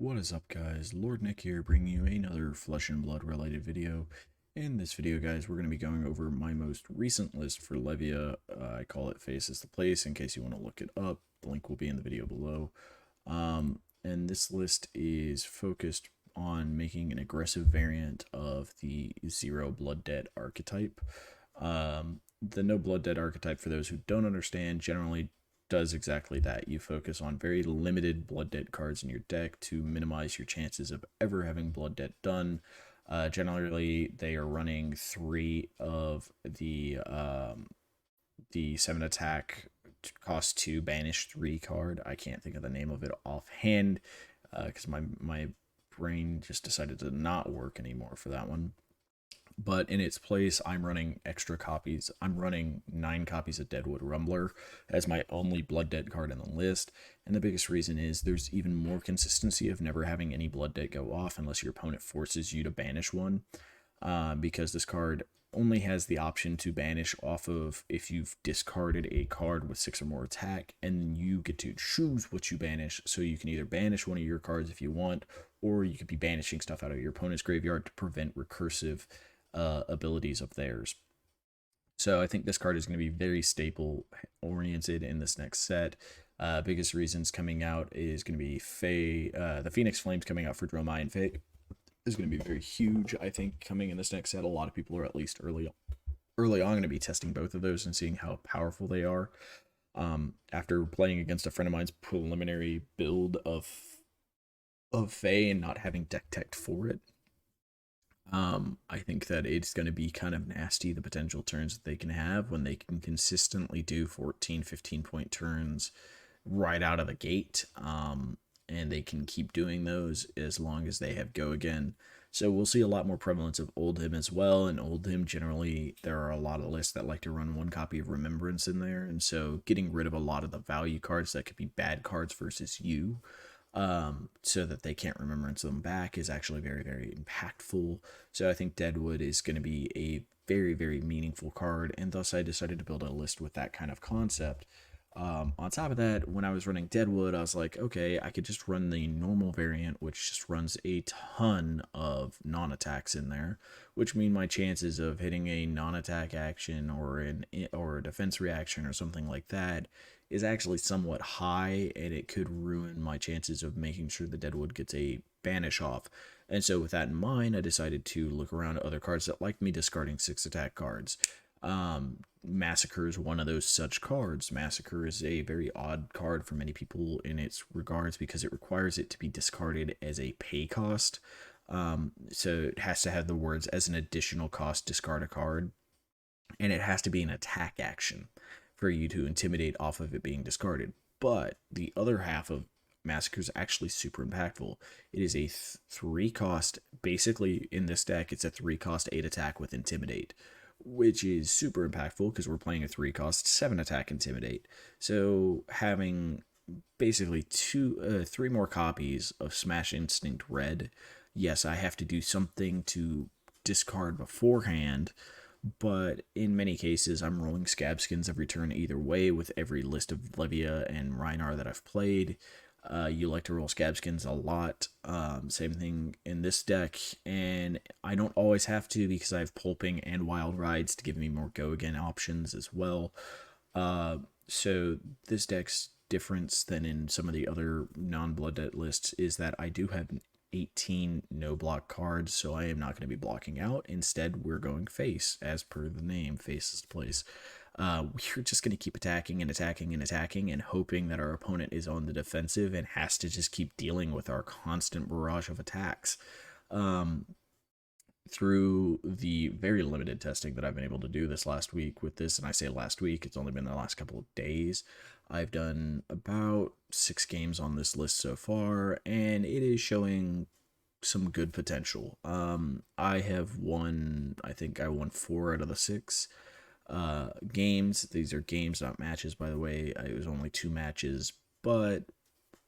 What is up, guys? Lord Nick here, bringing you another Flesh and Blood related video. In this video, guys, we're going to be going over my most recent list for Levia. I call it Face is the Place in case you want to look it up. The link will be in the video below. And this list is focused on making an aggressive variant of the Zero Blood Debt archetype. The No Blood Debt archetype, for those who don't understand, generally does exactly that. You focus on very limited blood debt cards in your deck to minimize your chances of ever having blood debt done. Generally, they are running three of the 7 attack, cost 2, banish 3 card. I can't think of the name of it offhand because my brain just decided to not work anymore for that one. But in its place, I'm running extra copies. I'm running 9 copies of Deadwood Rumbler as my only blood debt card in the list. And the biggest reason is there's even more consistency of never having any blood debt go off unless your opponent forces you to banish one. Because this card only has the option to banish off of if you've discarded a card with 6 or more attack, and you get to choose what you banish. So you can either banish one of your cards if you want, or you could be banishing stuff out of your opponent's graveyard to prevent recursive abilities of theirs. So I think this card is going to be very staple oriented in this next set. Biggest reasons coming out is going to be Fae, the Phoenix Flames coming out for Dromai and Fae is going to be very huge. I think coming in this next set, a lot of people are at least early on going to be testing both of those and seeing how powerful they are. After playing against a friend of mine's preliminary build of Fae and not having deck tech for it, I think that it's going to be kind of nasty, the potential turns that they can have when they can consistently do 14, 15-point turns right out of the gate. And they can keep doing those as long as they have go again. So we'll see a lot more prevalence of Oldhim as well. And Oldhim, generally, there are a lot of lists that like to run 1 copy of Remembrance in there. And so getting rid of a lot of the value cards that could be bad cards versus you, so that they can't remembrance them back, is actually very, very impactful. So I think Deadwood is going to be a very, very meaningful card, and thus I decided to build a list with that kind of concept. On top of that, when I was running Deadwood, I was like, okay, I could just run the normal variant, which just runs a ton of non-attacks in there, which mean my chances of hitting a non-attack action or a defense reaction or something like that is actually somewhat high, and it could ruin my chances of making sure the Deadwood gets a banish off. And so with that in mind, I decided to look around at other cards that like me discarding 6 attack cards. Massacre is one of those such cards. Massacre is a very odd card for many people in its regards because it requires it to be discarded as a pay cost. So it has to have the words as an additional cost, discard a card, and it has to be an attack action for you to intimidate off of it being discarded. But the other half of Massacre is actually super impactful. It is a 3 cost, basically in this deck, it's a 3 cost 8 attack with Intimidate, which is super impactful because we're playing a 3 cost 7 attack Intimidate. So having basically 3 more copies of Smash Instinct Red, yes, I have to do something to discard beforehand, but in many cases, I'm rolling Scab Skins every turn either way with every list of Levia and Rhinar that I've played. You like to roll Scab Skins a lot. Same thing in this deck, and I don't always have to because I have Pulping and Wild Rides to give me more go again options as well. So this deck's difference than in some of the other non-blood debt lists is that I do have 18 no block cards, so I am not going to be blocking out. Instead, we're going face, as per the name, face is the place. We're just going to keep attacking and attacking and attacking and hoping that our opponent is on the defensive and has to just keep dealing with our constant barrage of attacks. Through the very limited testing that I've been able to do this last week with this, and I say last week, it's only been the last couple of days, I've done about 6 games on this list so far, and it is showing some good potential. I have won, I think I won 4 out of the 6 games. These are games, not matches, by the way. It was only 2 matches, but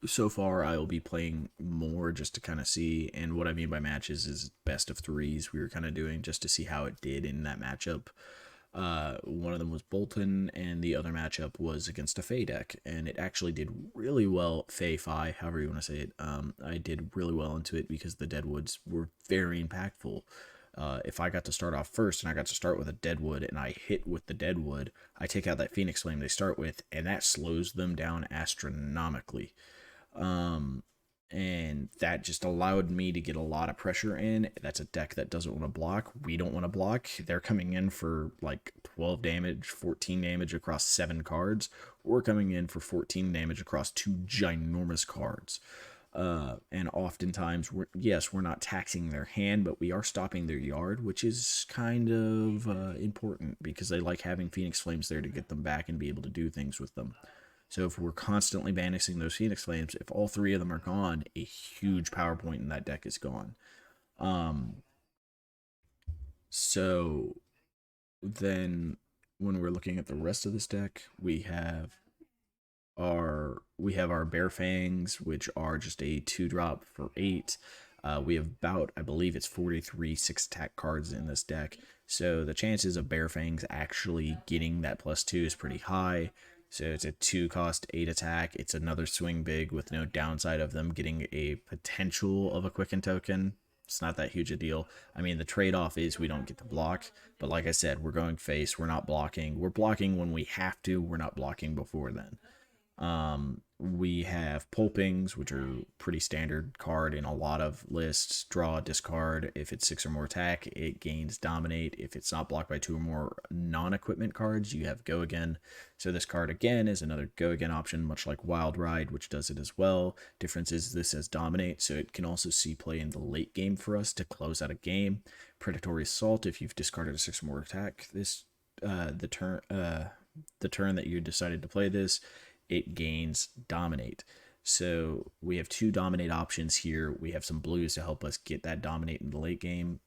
so far I will be playing more just to kind of see, and what I mean by matches is best of 3s we were kind of doing just to see how it did in that matchup. One of them was Bolton, and the other matchup was against a Fey deck, and it actually did really well. Fey, however you want to say it. I did really well into it because the Deadwoods were very impactful. If I got to start off first and I got to start with a Deadwood and I hit with the Deadwood, I take out that Phoenix Flame they start with, and that slows them down astronomically. Um, and that just allowed me to get a lot of pressure in. That's a deck that doesn't want to block. We don't want to block. They're coming in for like 12 damage, 14 damage across 7 cards. We're coming in for 14 damage across 2 ginormous cards. And oftentimes, we're not taxing their hand, but we are stopping their yard, which is kind of important because they like having Phoenix Flames there to get them back and be able to do things with them. So if we're constantly banishing those Phoenix Flames, if all 3 of them are gone, a huge power point in that deck is gone. Um, so then when we're looking at the rest of this deck, we have our Bear Fangs, which are just a 2-drop for 8. We have about, I believe it's 43 6-attack cards in this deck. So the chances of Bear Fangs actually getting that +2 is pretty high. So it's a 2-cost 8 attack. It's another swing big with no downside of them getting a potential of a Quicken token. It's not that huge a deal. I mean, the trade-off is we don't get to block. But like I said, we're going face. We're not blocking. We're blocking when we have to. We're not blocking before then. We have Pulpings, which are pretty standard card in a lot of lists. Draw, discard. If it's 6 or more attack, it gains Dominate. If it's not blocked by 2 or more non-equipment cards, you have Go Again. So this card again is another Go Again option, much like Wild Ride, which does it as well. Difference is this has Dominate, so it can also see play in the late game for us to close out a game. Predatory Assault, if you've discarded a 6 or more attack, the turn that you decided to play this, it gains Dominate. So we have 2 Dominate options here. We have some blues to help us get that Dominate in the late game.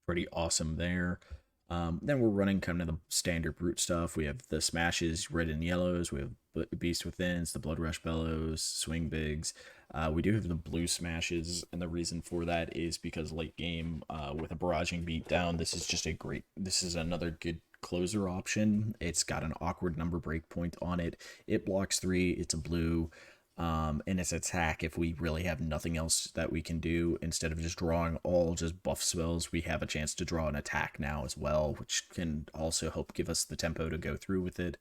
Pretty awesome there. Then we're running kind of the standard brute stuff. We have the smashes, red and yellows. We have Beast Withins, the Blood Rush Bellows, Swing Bigs. We do have the blue smashes, and the reason for that is because late game with a barraging beatdown, this is another good closer option. It's got an awkward number breakpoint on it. It blocks 3. It's a blue. And its attack, if we really have nothing else that we can do, instead of just drawing all just buff spells, we have a chance to draw an attack now as well, which can also help give us the tempo to go through with it.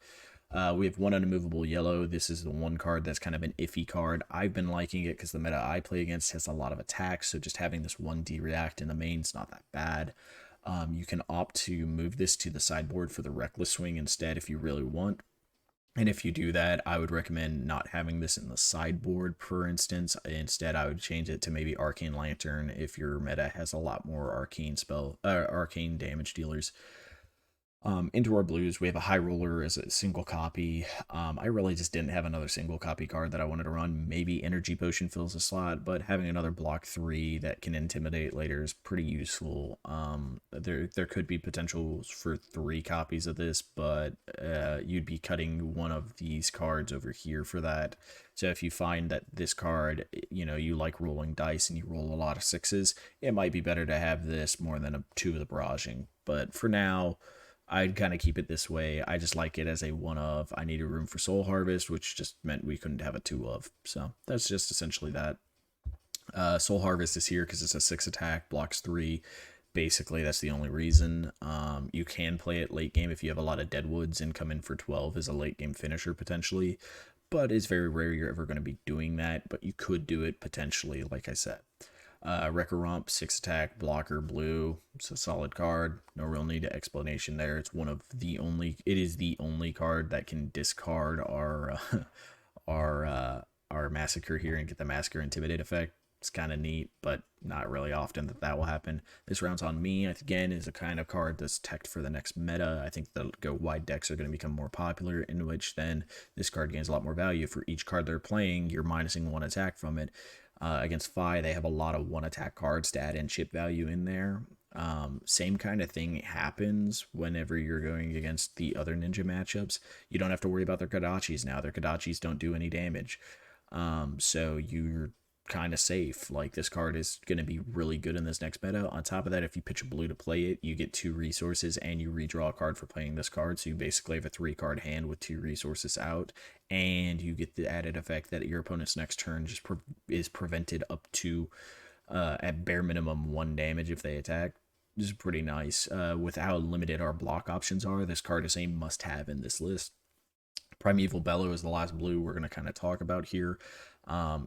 We have 1 unmovable yellow. This is the one card that's kind of an iffy card. I've been liking it because the meta I play against has a lot of attacks, so just having this 1 D-react in the main's not that bad. You can opt to move this to the sideboard for the Reckless Swing instead if you really want. And if you do that, I would recommend not having this in the sideboard, for instance. Instead, I would change it to maybe Arcane Lantern if your meta has a lot more arcane damage dealers. Into our blues, we have a High Roller as a single copy. I really just didn't have another single copy card that I wanted to run. Maybe Energy Potion fills a slot, but having another block 3 that can intimidate later is pretty useful. There could be potentials for 3 copies of this, but you'd be cutting one of these cards over here for that. So if you find that this card, you like rolling dice and you roll a lot of 6s, it might be better to have this more than 2 of the barraging. But for now, I'd kind of keep it this way. I just like it as a 1 of. I needed room for Soul Harvest, which just meant we couldn't have a 2 of. So that's just essentially that. Soul Harvest is here because it's a 6 attack, blocks 3. Basically, that's the only reason. You can play it late game if you have a lot of Deadwoods and come in for 12 as a late game finisher potentially. But it's very rare you're ever going to be doing that. But you could do it potentially, like I said. Wrecker Romp, 6 attack, blocker, blue. It's a solid card. No real need to explanation there. It is the only card that can discard our Massacre here and get the Massacre Intimidate effect. It's kind of neat, but not really often that will happen. This round's on me, again, is a kind of card that's teched for the next meta. I think the go wide decks are going to become more popular, in which then this card gains a lot more value. For each card they're playing, you're minusing 1 attack from it. Against Fi, they have a lot of 1 attack cards to add in chip value in there. Same kind of thing happens whenever you're going against the other ninja matchups. You don't have to worry about their Kodachis now. Their Kodachis don't do any damage. So you're kind of safe. Like, this card is going to be really good in this next meta. On top of that, if you pitch a blue to play it, you get 2 resources and you redraw a card for playing this card. So you basically have a 3-card hand with 2 resources out, and you get the added effect that your opponent's next turn just is prevented up to at bare minimum 1 damage if they attack. This is pretty nice. With how limited our block options are, this card is a must-have in this list. Primeval Bellow is the last blue we're going to kind of talk about here.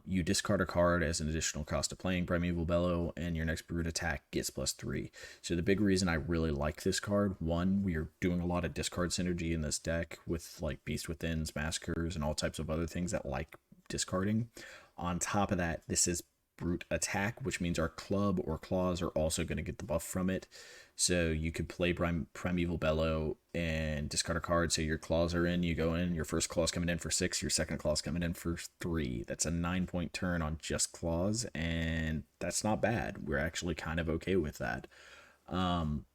You discard a card as an additional cost of playing Primeval Bellow, and your next brute attack gets +3. So the big reason I really like this card, one, we are doing a lot of discard synergy in this deck with like Beast Withins, Massacres, and all types of other things that like discarding. On top of that, this is brute attack, which means our club or claws are also going to get the buff from it. So you could play Primeval Bellow and discard a card. So your claws are in, you go in, your first claw's coming in for 6, your second claw's coming in for 3. That's a 9-point turn on just claws, and that's not bad. We're actually kind of okay with that.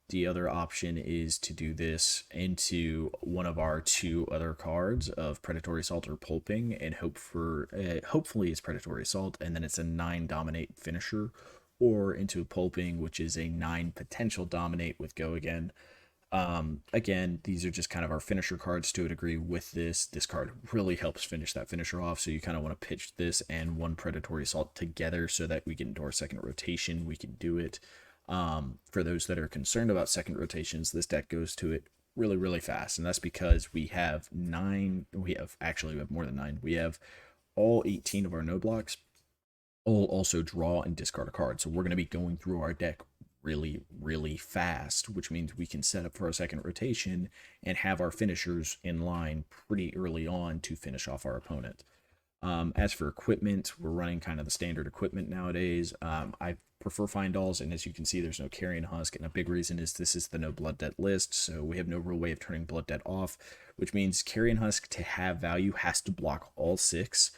The other option is to do this into one of our 2 other cards of Predatory Assault or Pulping, and hopefully it's Predatory Assault, and then it's a 9 dominate finisher, or into Pulping, which is a 9 potential dominate with Go Again. Again, these are just kind of our finisher cards to a degree. With this card really helps finish that finisher off, so you kind of want to pitch this and 1 Predatory Assault together so that we get into our second rotation. We can do it. For those that are concerned about second rotations, this deck goes to it really, really fast, and that's because we have more than 9. We have all 18 of our no blocks all also draw and discard a card. So we're going to be going through our deck really, really fast, which means we can set up for a second rotation and have our finishers in line pretty early on to finish off our opponent. As for equipment, we're running kind of the standard equipment nowadays. I prefer Findalls, and as you can see, there's no Carrion Husk, and a big reason is this is the no Blood Debt list, so we have no real way of turning Blood Debt off, which means Carrion Husk, to have value, has to block all 6,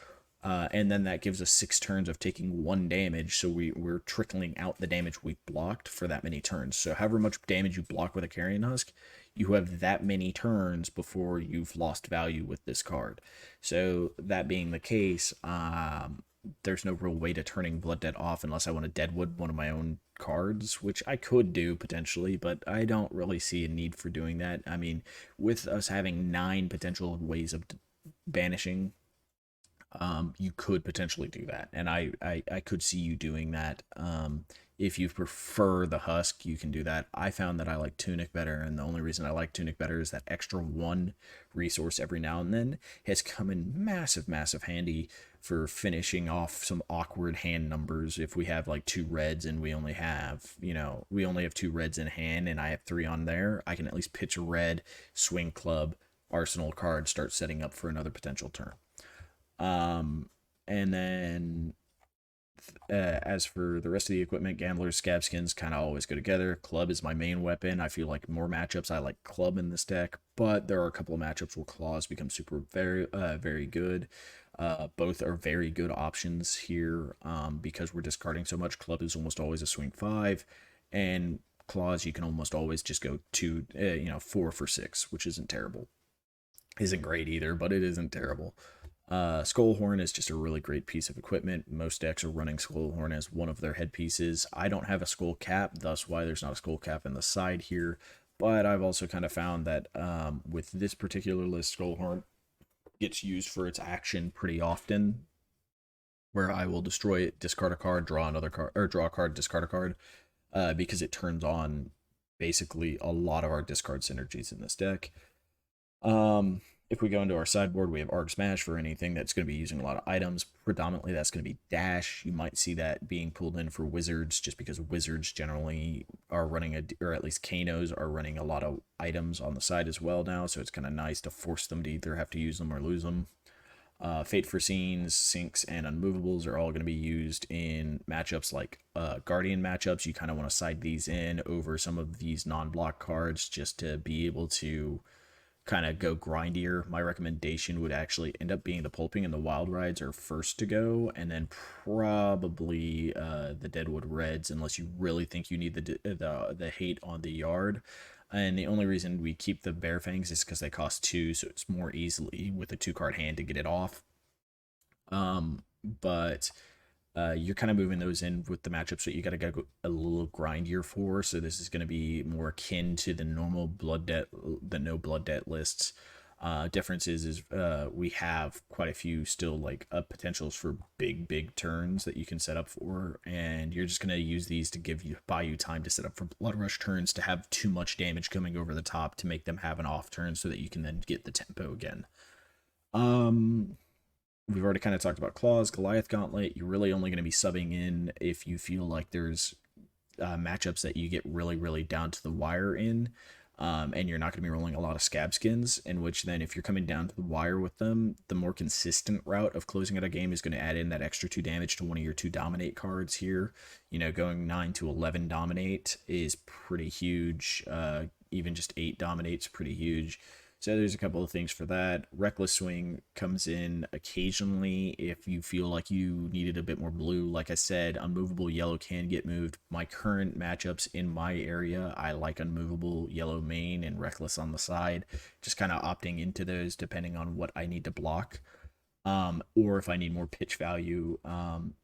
and then that gives us 6 turns of taking 1 damage, so we're trickling out the damage we blocked for that many turns. So however much damage you block with a Carrion Husk, you have that many turns before you've lost value with this card. So that being the case, there's no real way to turning Blood Debt off unless I want to Deadwood one of my own cards, which I could do potentially, but I don't really see a need for doing that. I mean, with us having 9 potential ways of banishing, you could potentially do that, and I could see you doing that. If you prefer the Husk, you can do that. I found that I like Tunic better, and the only reason I like Tunic better is that extra 1 resource every now and then has come in massive handy for finishing off some awkward hand numbers. If we have like 2 reds and we only have 2 reds in hand and I have 3 on there, I can at least pitch a red, swing club, arsenal card, start setting up for another potential turn. And then as for the rest of the equipment, Gamblers, Scab Skins kind of always go together. Club is my main weapon. I feel like more matchups I like Club in this deck, but there are a couple of matchups where Claws become very good. Both are very good options here, because we're discarding so much. Club is almost always a swing 5, and Claws you can almost always just go 4 for 6, which isn't terrible. Isn't great either, but it isn't terrible. Skullhorn is just a really great piece of equipment. Most decks are running Skullhorn as one of their headpieces. I don't have a skull cap, thus why there's not a skull cap in the side here. But I've also kind of found that with this particular list, Skullhorn gets used for its action pretty often, where I will destroy it, discard a card, draw another card, or draw a card, discard a card, because it turns on basically a lot of our discard synergies in this deck. If we go into our sideboard, we have Arc Smash for anything that's going to be using a lot of items. Predominantly, that's going to be Dash. You might see that being pulled in for Wizards, just because Wizards generally are running, or at least Kanos are running a lot of items on the side as well now, so it's kind of nice to force them to either have to use them or lose them. Fate Foreseens, Sinks, and Unmovables are all going to be used in matchups like Guardian matchups. You kind of want to side these in over some of these non-block cards just to be able to kind of go grindier. My recommendation would actually end up being the Pulping and the Wild Rides are first to go, and then probably the Deadwood Reds, unless you really think you need the hate on the yard. And the only reason we keep the Bear Fangs is because they cost 2, so it's more easily with a 2-card hand to get it off. But You're kind of moving those in with the matchups that you got to go a little grindier for. So this is going to be more akin to the normal blood debt, the no blood debt lists. Difference is we have quite a few still like potentials for big turns that you can set up for, and you're just going to use these to buy you time to set up for blood rush turns to have too much damage coming over the top to make them have an off turn so that you can then get the tempo again. Um, we've already kind of talked about claws, Goliath Gauntlet. You're really only going to be subbing in if you feel like there's matchups that you get really down to the wire in, and you're not going to be rolling a lot of scab skins, in which then if you're coming down to the wire with them, the more consistent route of closing out a game is going to add in that extra 2 damage to one of your 2 dominate cards here. You know, going 9 to 11 dominate is pretty huge. Even just 8 dominate's pretty huge. So there's a couple of things for that. Reckless Swing comes in occasionally if you feel like you needed a bit more blue. Like I said, unmovable yellow can get moved. My current matchups in my area, I like unmovable yellow main and reckless on the side. Just kind of opting into those depending on what I need to block. Or if I need more pitch value.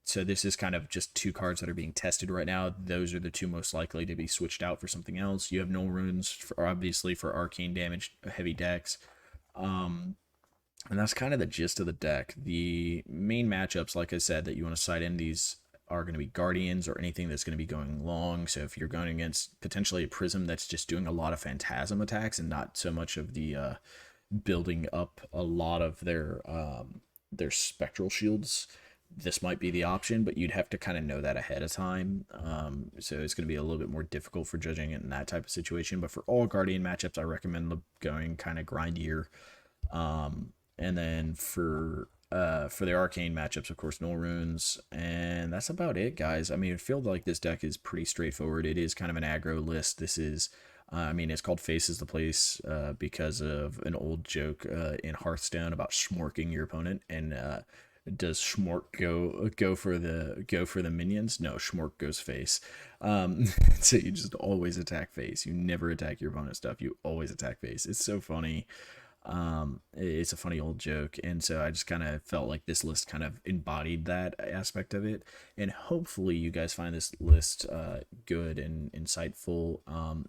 So this is kind of just 2 cards that are being tested right now. Those are the 2 most likely to be switched out for something else. You have Null Runes, obviously, for arcane damage, heavy decks. And that's kind of the gist of the deck. The main matchups, like I said, that you want to side in these are going to be Guardians or anything that's going to be going long. So if you're going against potentially a Prism that's just doing a lot of Phantasm attacks and not so much of the building up a lot of their spectral shields, this might be the option, but you'd have to kind of know that ahead of time. So it's going to be a little bit more difficult for judging it in that type of situation. But for all Guardian matchups, I recommend going kind of grindier. And then for the arcane matchups, of course, Null Runes, and that's about it, guys. I mean, I feel like this deck is pretty straightforward. It is kind of an aggro list. This is I mean, it's called Faces the Place because of an old joke in Hearthstone about schmorking your opponent. And does schmork go for the minions? No, schmork goes face. So you just always attack face. You never attack your opponent's stuff. You always attack face. It's so funny. It's a funny old joke, and so I just kind of felt like this list kind of embodied that aspect of it, and hopefully you guys find this list good and insightful.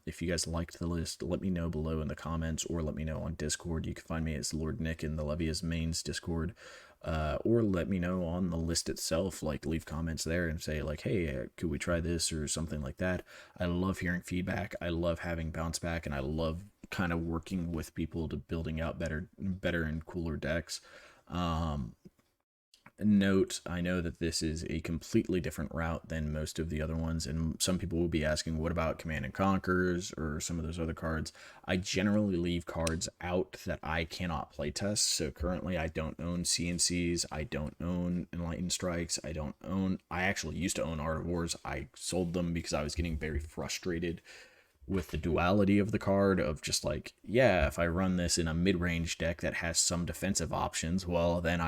If you guys liked the list, let me know below in the comments, or let me know on Discord. You can find me as Lord Nick in the Levia's Mains Discord, or let me know on the list itself, like leave comments there and say like, hey, could we try this or something like that. I love hearing feedback. I love having bounce back, and I love kind of working with people to building out better and cooler decks. Note, I know that this is a completely different route than most of the other ones, and some people will be asking, what about Command and Conquers or some of those other cards? I generally leave cards out that I cannot playtest. So currently I don't own CNCs, I don't own Enlightened Strikes, I actually used to own Art of Wars. I sold them because I was getting very frustrated with the duality of the card of just like, yeah, if I run this in a mid-range deck that has some defensive options, well, then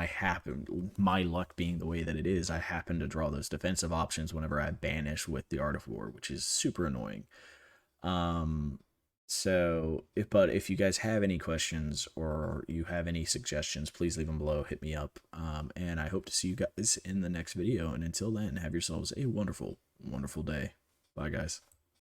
my luck being the way that it is, I happen to draw those defensive options whenever I banish with the Art of War, which is super annoying. But if you guys have any questions or you have any suggestions, please leave them below, hit me up, and I hope to see you guys in the next video, and until then, have yourselves a wonderful day. Bye, guys.